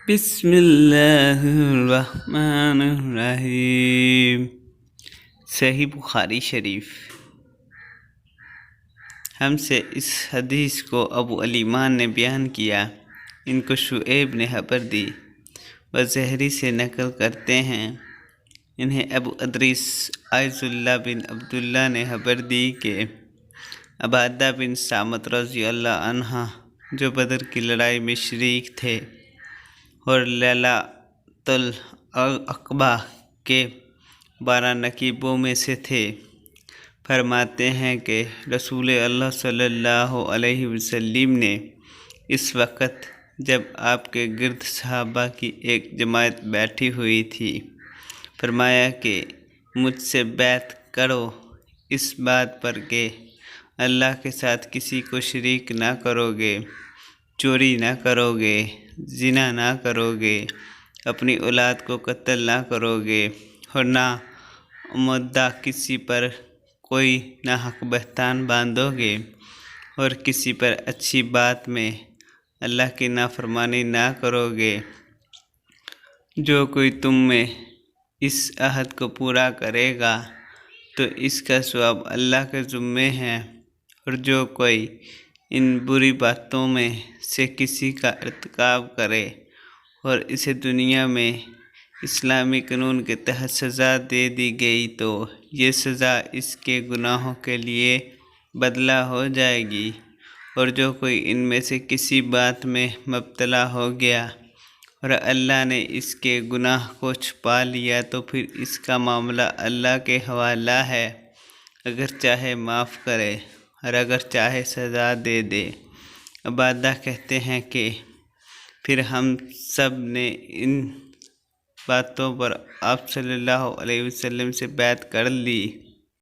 بسم اللہ الرحمن الرحیم۔ صحیح بخاری شریف۔ ہم سے اس حدیث کو ابو علیمان نے بیان کیا، ان کو شعیب نے خبر دی، وہ زہری سے نقل کرتے ہیں، انہیں ابو ادریس عائض اللہ بن عبداللہ نے خبر دی کہ عبادہ بن صامت رضی اللہ عنہ جو بدر کی لڑائی میں شریک تھے اور لیلۃ العقبہ کے 12 نقیبوں میں سے تھے، فرماتے ہیں کہ رسول اللہ صلی اللہ علیہ وسلم نے اس وقت جب آپ کے گرد صحابہ کی ایک جماعت بیٹھی ہوئی تھی، فرمایا کہ مجھ سے بیعت کرو اس بات پر کہ اللہ کے ساتھ کسی کو شریک نہ کرو گے، چوری نہ کرو گے، زنا نہ کرو گے، اپنی اولاد کو قتل نہ کرو گے، اور نہ مدعا کسی پر کوئی ناحق بہتان باندھو گے، اور کسی پر اچھی بات میں اللہ کی نافرمانی نہ کرو گے۔ جو کوئی تم میں اس عہد کو پورا کرے گا تو اس کا ثواب اللہ کے ذمے ہے، اور جو کوئی ان بری باتوں میں سے کسی کا ارتکاب کرے اور اسے دنیا میں اسلامی قانون کے تحت سزا دے دی گئی تو یہ سزا اس کے گناہوں کے لیے بدلہ ہو جائے گی، اور جو کوئی ان میں سے کسی بات میں مبتلا ہو گیا اور اللہ نے اس کے گناہ کو چھپا لیا تو پھر اس کا معاملہ اللہ کے حوالہ ہے، اگر چاہے معاف کرے اور اگر چاہے سزا دے دے۔ عبادہ کہتے ہیں کہ پھر ہم سب نے ان باتوں پر آپ صلی اللہ علیہ وسلم سے بیعت کر لی۔